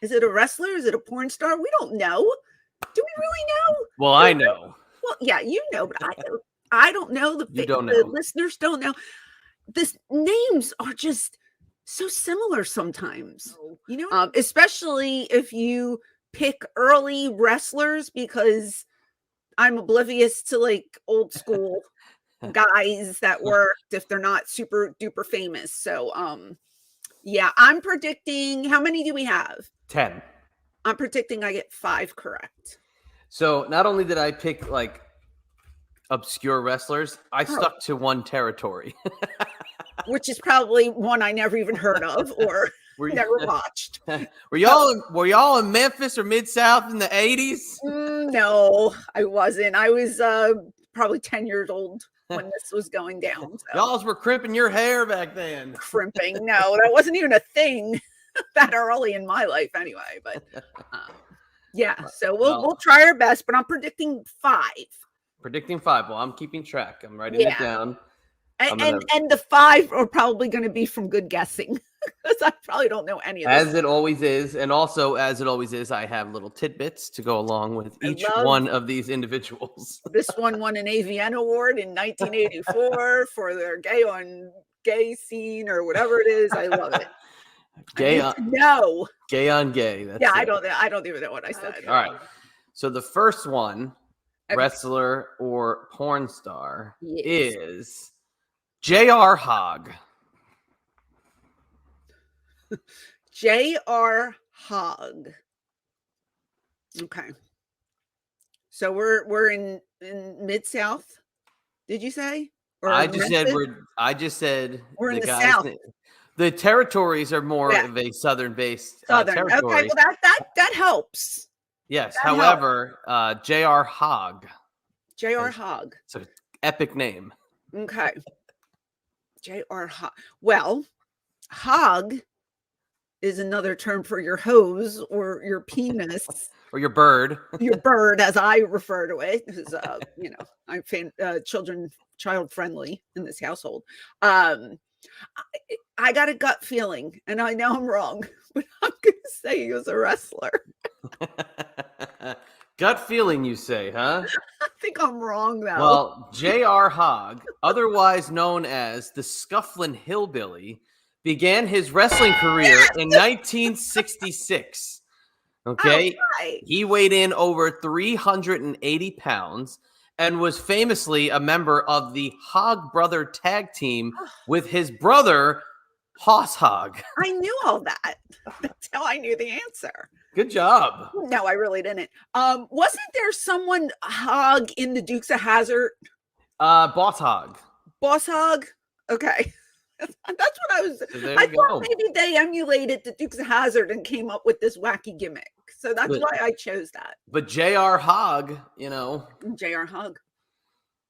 Is it a wrestler? Is it a porn star? We don't know. Do we really know? Well, I know. Well, yeah, you know, but I don't know. The listeners don't know. This names are just so similar sometimes, you know, especially if you pick early wrestlers, because I'm oblivious to like old school guys that worked if they're not super duper famous. So, yeah, I'm predicting. How many do we have? 10. I'm predicting I get 5 correct. So not only did I pick like obscure wrestlers, I stuck to one territory. Which is probably one I never even heard of or never watched. Were y'all in Memphis or Mid-South in the 80s? No, I wasn't. I was probably 10 years old when this was going down. So. Y'all were crimping your hair back then. Crimping? No, that wasn't even a thing that early in my life anyway. But yeah, so we'll try our best, but I'm predicting 5. Predicting 5. Well, I'm keeping track. I'm writing it down. And the 5 are probably going to be from good guessing because I probably don't know any of this. As it always is. And also, as it always is, I have little tidbits to go along with each one of these individuals. This one won an AVN award in 1984 for their gay scene or whatever it is. I love it. Gay on gay. That's I don't even know what I said. Okay. All right. So the first one, wrestler or porn star, is J.R. Hogg. J.R. Hogg. Okay. So we're in Mid-South. Did you say? Or I just said we're in the South. The territories are more of a southern-based territory. Okay, well that helps. Yes. However, J.R. Hogg. J.R. Hogg. It's an epic name. Okay. J.R. Hogg. Well, hog is another term for your hose or your penis. Or your bird. Your bird, as I refer to it, is you know, I'm child friendly in this household. I got a gut feeling, and I know I'm wrong, but I'm gonna say he was a wrestler. Gut feeling, you say, huh? I think I'm wrong, though. Well, J.R. Hogg, otherwise known as the Scufflin' Hillbilly, began his wrestling career in 1966. Okay? Right. He weighed in over 380 pounds and was famously a member of the Hogg brother tag team with his brother, Hoss Hogg. I knew all that. That's how I knew the answer. Good job. No, I really didn't. Wasn't there someone Hogg in the Dukes of Hazzard? Boss Hogg. Boss Hogg? Okay. That's what I was. So I thought maybe they emulated the Dukes of Hazzard and came up with this wacky gimmick. So that's why I chose that. But J.R. Hogg, you know. J.R. Hogg.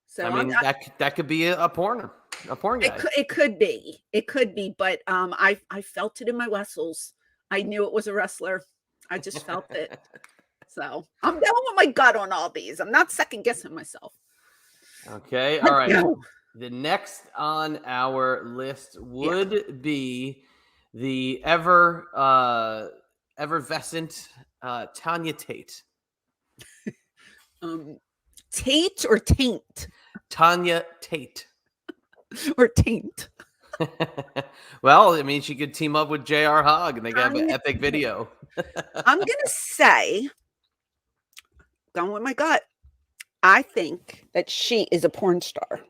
So I mean, that could be a porn guy. It could be, but I felt it in my vessels. I knew it was a wrestler. I just felt it. So I'm going with my gut on all these. I'm not second guessing myself. Okay. All right. The next on our list would be the effervescent Tanya Tate. Tate or taint? Tanya Tate. Or taint. Well, I mean, she could team up with J.R. Hogg and they got an epic video. I'm going to say, going with my gut, I think that she is a porn star.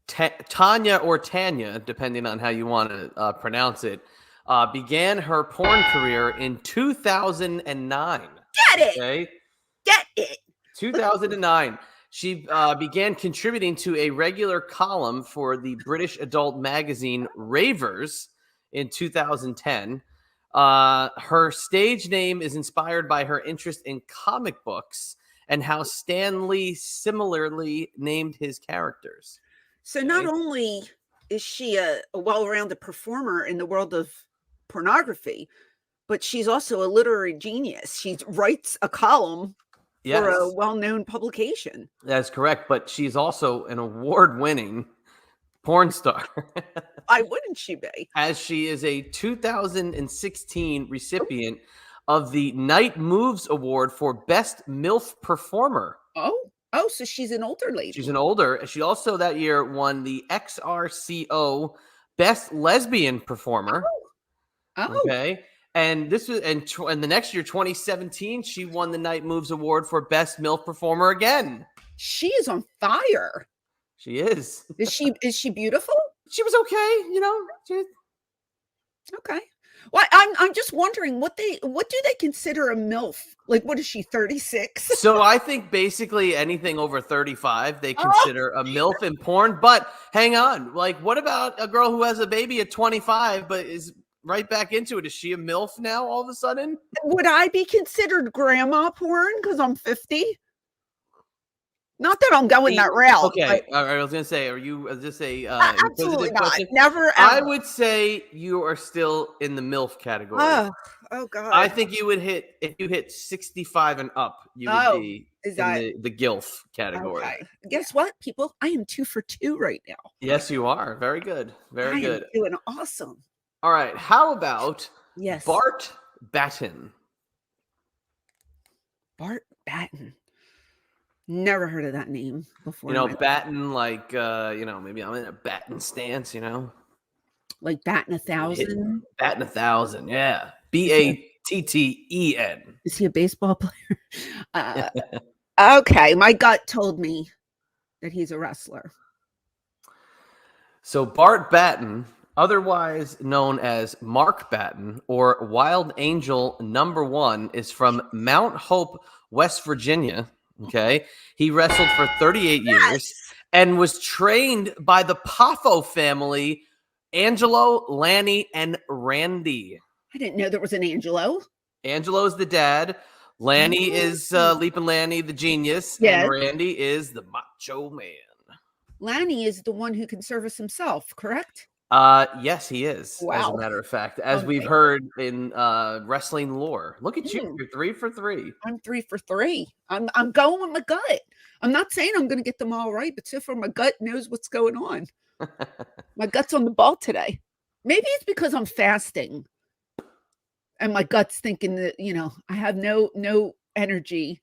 Tanya or Tanya, depending on how you want to pronounce it, began her porn career in 2009. Get it? Okay? Get it. 2009. She began contributing to a regular column for the British adult magazine Ravers in 2010. Her stage name is inspired by her interest in comic books and how Stan Lee similarly named his characters. So not only is she a well-rounded performer in the world of pornography, but she's also a literary genius. She writes a column for a well-known publication. That's correct, but she's also an award-winning porn star. Why wouldn't she be? As she is a 2016 recipient of the Night Moves Award for Best MILF Performer. Oh, so she's an older lady. She's an older. She also that year won the XRCO Best Lesbian Performer. Oh. Okay. And this was and the next year, 2017, she won the Night Moves Award for Best MILF Performer again. She is on fire. She is. Is she beautiful? She was okay, Okay. Well, I'm just wondering what do they consider a MILF? Like, what is she, 36? So I think basically anything over 35 they consider a MILF in porn. But hang on, like, what about a girl who has a baby at 25 but is right back into it? Is she a MILF now all of a sudden? Would I be considered grandma porn because I'm 50? Not that I'm going that route. Okay, I was gonna say, is this a absolutely not? Question? Never. Ever. I would say you are still in the MILF category. Oh God! I think you would hit if you hit 65 and up. You would be in the GILF category. Okay. Guess what, people? I am 2 for 2 right now. Yes, you are. Very good. Very good. Am doing awesome. All right. How about Bart Batton? Bart Batton. Never heard of that name before. Batton, like, maybe I'm in a Batton stance, Like batting 1,000? Batting 1,000, yeah. Batten. Is he a baseball player? Okay, my gut told me that he's a wrestler. So Bart Batton, otherwise known as Mark Batton or Wild Angel #1, is from Mount Hope, West Virginia. Okay. He wrestled for 38 years and was trained by the Poffo family, Angelo, Lanny, and Randy. I didn't know there was an Angelo. Angelo is the dad. Lanny is Leapin' Lanny, the genius. Yes. And Randy is the macho man. Lanny is the one who can service himself, correct? Yes, he is. Wow. As a matter of fact, as we've heard in wrestling lore. Look at you. You're 3 for 3. I'm 3 for 3. I'm going with my gut. I'm not saying I'm going to get them all right, but so far my gut knows what's going on. My gut's on the ball today. Maybe it's because I'm fasting and my gut's thinking that, I have no energy,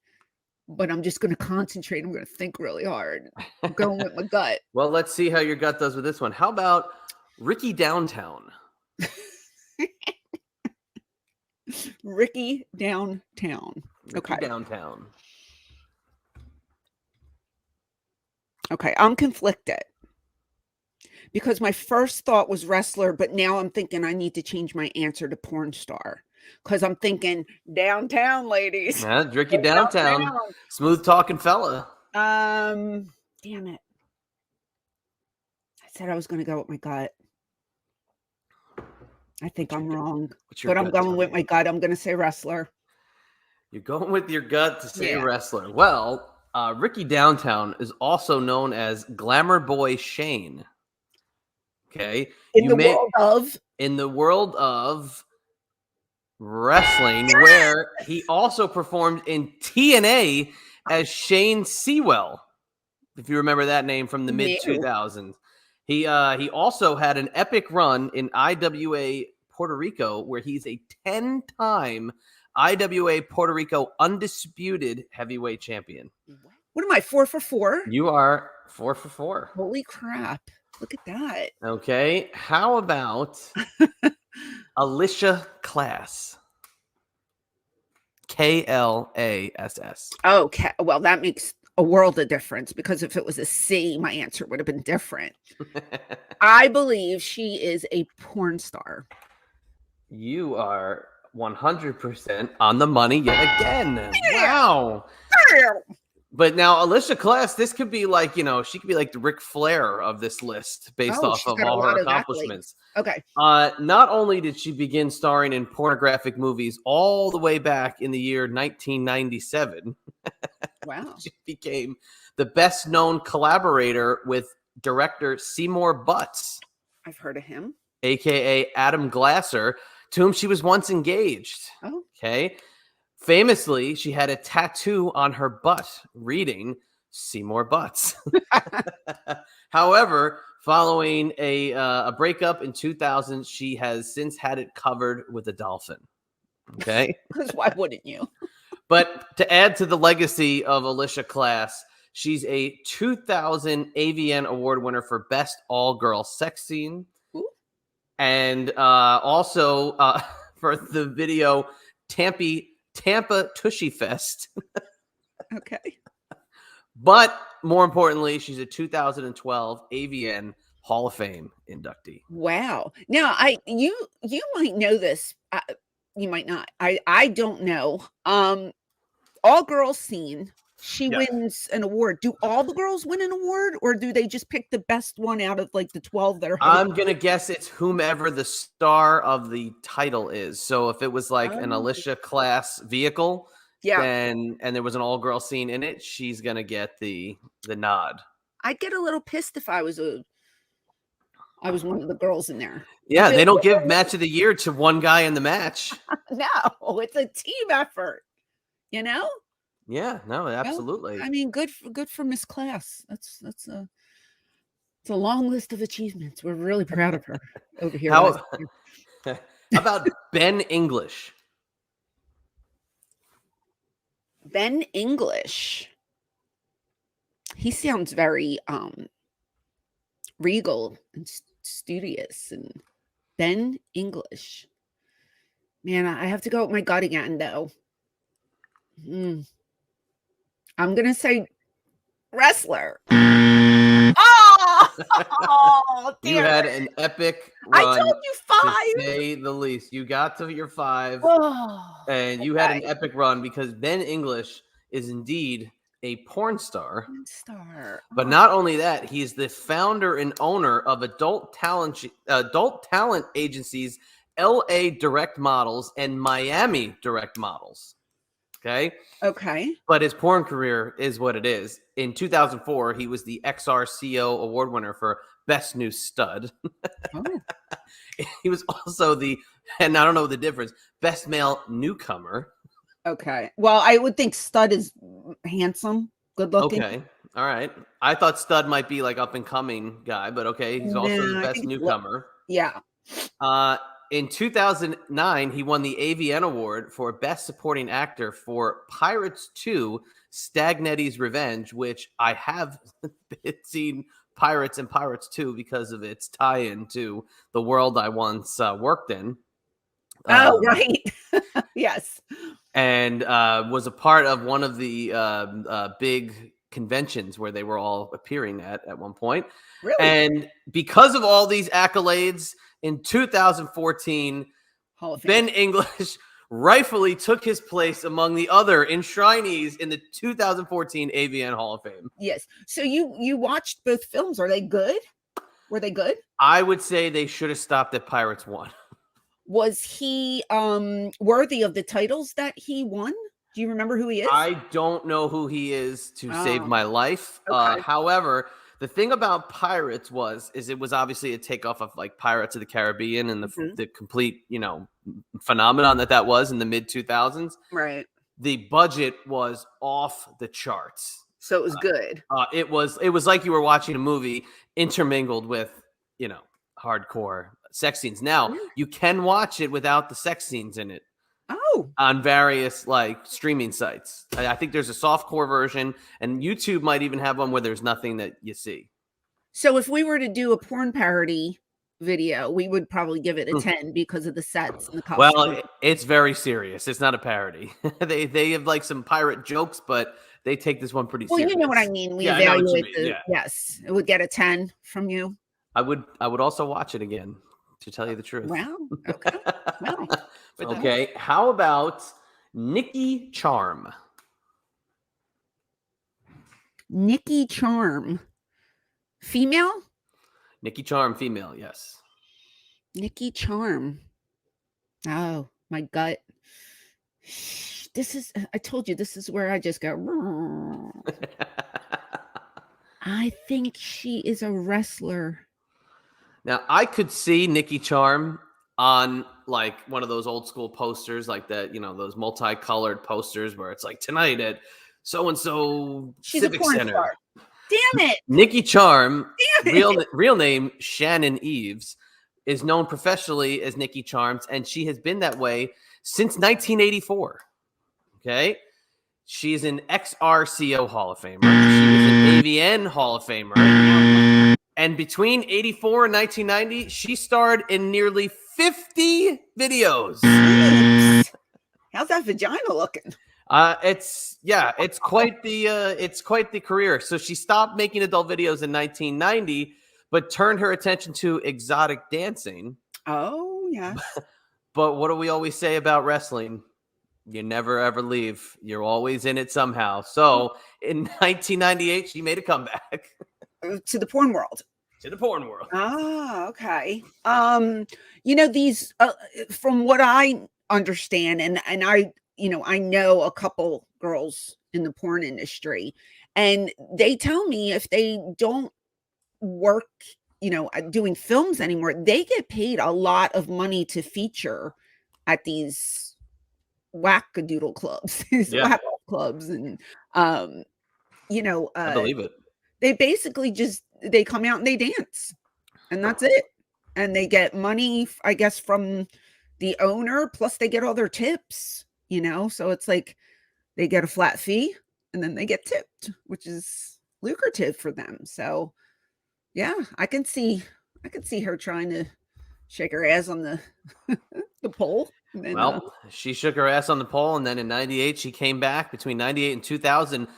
but I'm just going to concentrate. I'm going to think really hard. I'm going with my gut. Well, let's see how your gut does with this one. How about Ricky Downtown? Ricky Downtown. Ricky Downtown. Okay, I'm conflicted because my first thought was wrestler, but now I'm thinking I need to change my answer to porn star because I'm thinking downtown ladies. Yeah, Ricky Downtown. Smooth talking fella. Damn it. I said I was going to go with my gut. I think I'm wrong, but I'm going with my gut. I'm going to say wrestler. You're going with your gut to say wrestler. Well, Ricky Downtown is also known as Glamour Boy Shane. Okay. In the world of wrestling, where he also performed in TNA as Shane Sewell. If you remember that name from the mid 2000s. He also had an epic run in IWA Puerto Rico, where he's a 10-time IWA Puerto Rico undisputed heavyweight champion. What am I, 4 for 4? You are 4 for 4. Holy crap. Look at that. Okay. How about Alisha Class? KLASS. Okay. Well, that makes a world of difference because if it was a C, my answer would have been different. I believe she is a porn star. You are 100% on the money yet again. Wow. But now Alisha Class, this could be like, she could be like the Ric Flair of this list based off of all her accomplishments. Okay. Not only did she begin starring in pornographic movies all the way back in the year 1997. Wow. She became the best known collaborator with director Seymour Butts. I've heard of him. AKA Adam Glasser, to whom she was once engaged. Oh. Okay. Famously, she had a tattoo on her butt reading Seymour Butts. However, Following a breakup in 2000, she has since had it covered with a dolphin. Okay. Because why wouldn't you? But to add to the legacy of Alisha Class, she's a 2000 AVN award winner for Best All-Girl Sex Scene. Ooh. And also for the video Tampa Tushy Fest. Okay. But more importantly, she's a 2012 AVN Hall of Fame inductee. Wow. Now, you might know this. You might not. I don't know. All girls scene. She wins an award. Do all the girls win an award, or do they just pick the best one out of like the 12 that are? I'm gonna guess it's whomever the star of the title is. So if it was like an Alisha Class vehicle, and there was an all girl scene in it, she's gonna get the nod. I'd get a little pissed if I was one of the girls in there. Yeah, they don't give match of the year to one guy in the match. No, it's a team effort. You know? Yeah, no, absolutely. Well, I mean, good for Miss Class. It's a long list of achievements. We're really proud of her over here. How about Ben English? Ben English. He sounds very regal and studious. And Ben English. Man, I have to go with my gut again, though. I'm gonna say wrestler. Oh, you had an epic run. I told you 5. To say the least. You got to your 5, and you had an epic run because Ben English is indeed a porn star. But not only that, he's the founder and owner of adult talent agencies, LA Direct Models and Miami Direct Models. Okay. But his porn career is what it is. In 2004, he was the XRCO award winner for Best New Stud. He was also and I don't know the difference, Best Male Newcomer. Okay. Well, I would think Stud is handsome, good looking. Okay. All right. I thought Stud might be like up and coming guy, but okay. He's also the best newcomer. Yeah. In 2009, he won the AVN Award for Best Supporting Actor for Pirates 2, Stagnetti's Revenge, which I have seen Pirates and Pirates 2 because of its tie-in to the world I once worked in. Oh, right. Yes. And was a part of one of the big conventions where they were all appearing at one point. Really? And because of all these accolades, in 2014, Ben English rightfully took his place among the other enshrinees in the 2014 AVN Hall of Fame. Yes. So you watched both films. Are they good? Were they good? I would say they should have stopped at Pirates 1. Was he worthy of the titles that he won? Do you remember who he is? I don't know who he is to save my life. Okay. However, the thing about Pirates is it was obviously a takeoff of like Pirates of the Caribbean and the complete, phenomenon that was in the mid 2000s. Right. The budget was off the charts. So it was good. It was like you were watching a movie intermingled with, hardcore sex scenes. Now, you can watch it without the sex scenes in it. On various streaming sites. I think there's a softcore version, and YouTube might even have one where there's nothing that you see. So if we were to do a porn parody video, we would probably give it a 10 because of the sets and the costumes. Well, it's very serious. It's not a parody. They have some pirate jokes, but they take this one pretty serious. Well, you know what I mean. We evaluate yes. It would get a 10 from you. I would also watch it again, to tell you the truth. Wow. Okay. Wow. Okay. How about Nikki Charm? Nikki Charm. Female? Nikki Charm, female, yes. Nikki Charm. Oh, my gut. I told you, this is where I just go. I think she is a wrestler. Now, I could see Nikki Charm on one of those old school posters, like that, those multicolored posters where it's like tonight at so-and-so Civic Center. Damn it. Nikki Charm, real name Shannon Eves, is known professionally as Nikki Charms, and she has been that way since 1984. Okay. She's an XRCO Hall of Famer. She was an AVN Hall of Famer. And between 84 and 1990, she starred in nearly 50 videos. How's that vagina looking? It's quite the career. So she stopped making adult videos in 1990, but turned her attention to exotic dancing. Oh, yes. But what do we always say about wrestling? You never ever leave. You're always in it somehow. So in 1998, she made a comeback to the porn world. Ah, okay. These from what I understand, and I I know a couple girls in the porn industry, and they tell me if they don't work, doing films anymore, they get paid a lot of money to feature at these wackadoodle clubs, whack clubs, and I believe it. They basically they come out and they dance, and that's it, and they get money, I guess, from the owner, plus they get all their tips, so it's like they get a flat fee and then they get tipped, which is lucrative for them. So yeah, I can see her trying to shake her ass on the the pole. Then, she shook her ass on the pole, and then in 98 she came back. Between 98 and 2000,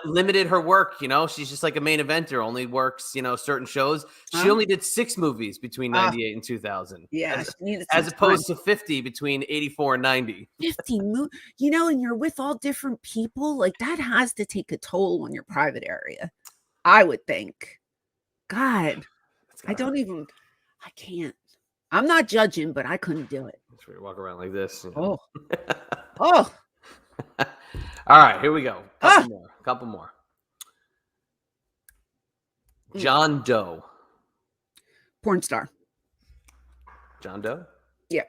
limited her work. She's just like a main eventer, only works certain shows. She only did 6 movies between 98 and 2000. Yeah, as opposed to 50 between 84 and 90. 50 and you're with all different people, like that has to take a toll on your private area, I would think. God, I can't. I'm not judging, but I couldn't do it. That's where you walk around like this. Oh. All right, here we go. Couple more. John Doe. Porn star. John Doe? Yeah.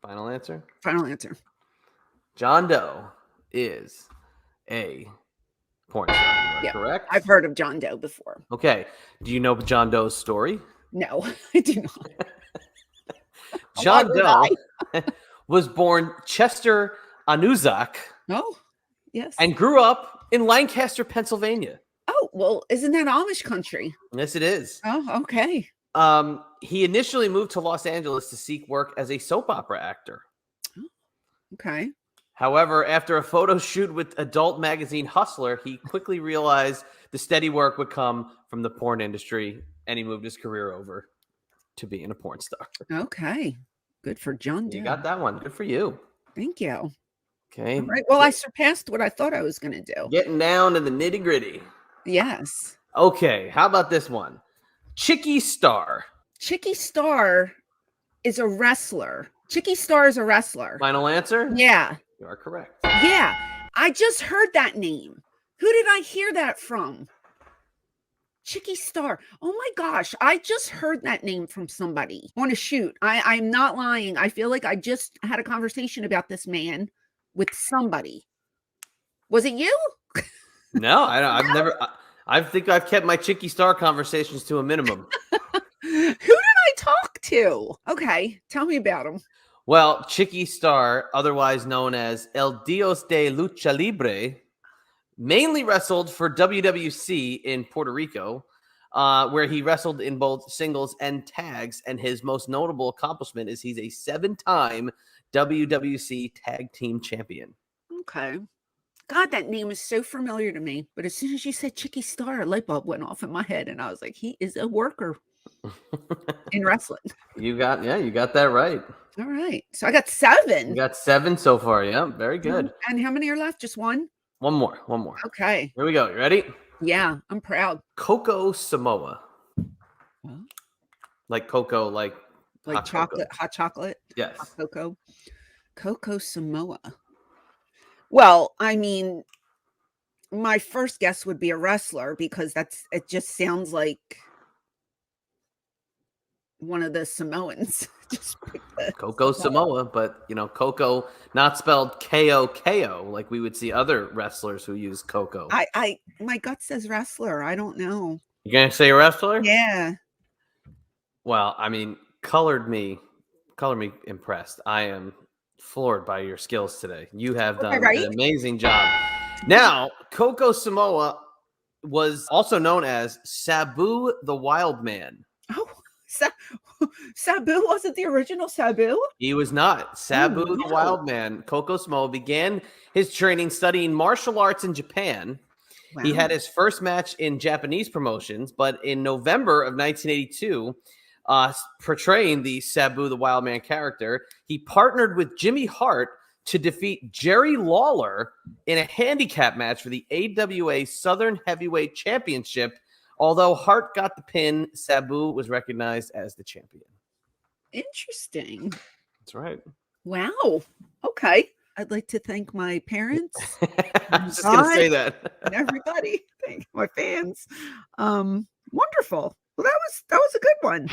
Final answer? Final answer. John Doe is a porn star. Yeah, correct? I've heard of John Doe before. Okay. Do you know John Doe's story? No, I do not. John Doe was born Chester Anuzak. Oh, yes. And grew up in Lancaster, Pennsylvania. Oh, well, isn't that Amish country? Yes, it is. Oh, okay. He initially moved to Los Angeles to seek work as a soap opera actor. Oh, okay. However, after a photo shoot with adult magazine Hustler, he quickly realized the steady work would come from the porn industry, and he moved his career over to being a porn star. Okay. Good for John Doe. You got that one. Good for you. Thank you. Okay. All right. Well, I surpassed what I thought I was going to do. Getting down to the nitty gritty. Yes. Okay. How about this one? Chicky Star. Chicky Star is a wrestler. Chicky Star is a wrestler. Final answer? Yeah. You are correct. Yeah. I just heard that name. Who did I hear that from? Chicky Star. Oh my gosh. I just heard that name from somebody on a shoot. I'm not lying. I feel like I just had a conversation about this man with somebody. Was it you? No, I've never. I think I've kept my Chicky Star conversations to a minimum. Who did I talk to? Okay. Tell me about him. Well, Chicky Star, otherwise known as El Dios de Lucha Libre, mainly wrestled for WWC in Puerto Rico, where he wrestled in both singles and tags. And his most notable accomplishment is he's a 7-time WWC Tag Team Champion. Okay. God, that name is so familiar to me. But as soon as you said Chicky Star, a light bulb went off in my head. And I was like, he is a worker in wrestling. You got that right. All right. So I got 7. You got 7 so far. Yeah, very good. And how many are left? Just one? One more. Okay. Here we go. You ready? Yeah, I'm proud. Koko Samoa. Huh? Like cocoa, like hot chocolate. Hot chocolate? Yes. Hot cocoa. Koko Samoa. Well, I mean, my first guess would be a wrestler because it just sounds like one of the Samoans. Just Koko Samoa, but Koko not spelled Koko like we would see other wrestlers who use Koko. My gut says wrestler. I don't know. You're gonna say wrestler? Yeah. Well, I mean, color me impressed. I am floored by your skills today. You have done an amazing job. Now, Koko Samoa was also known as Sabu the Wild Man. Oh, Sabu wasn't the original Sabu? He was not. Sabu the Wild Man. Koko Samoa began his training studying martial arts in Japan. Wow. He had his first match in Japanese promotions, but in November of 1982, portraying the Sabu the Wild Man character, he partnered with Jimmy Hart to defeat Jerry Lawler in a handicap match for the AWA Southern Heavyweight Championship. Although Hart got the pin, Sabu was recognized as the champion. Interesting. That's right. Wow. Okay. I'd like to thank my parents. I was just going to say that. And everybody. Thank my fans. Wonderful. Well, that was a good one.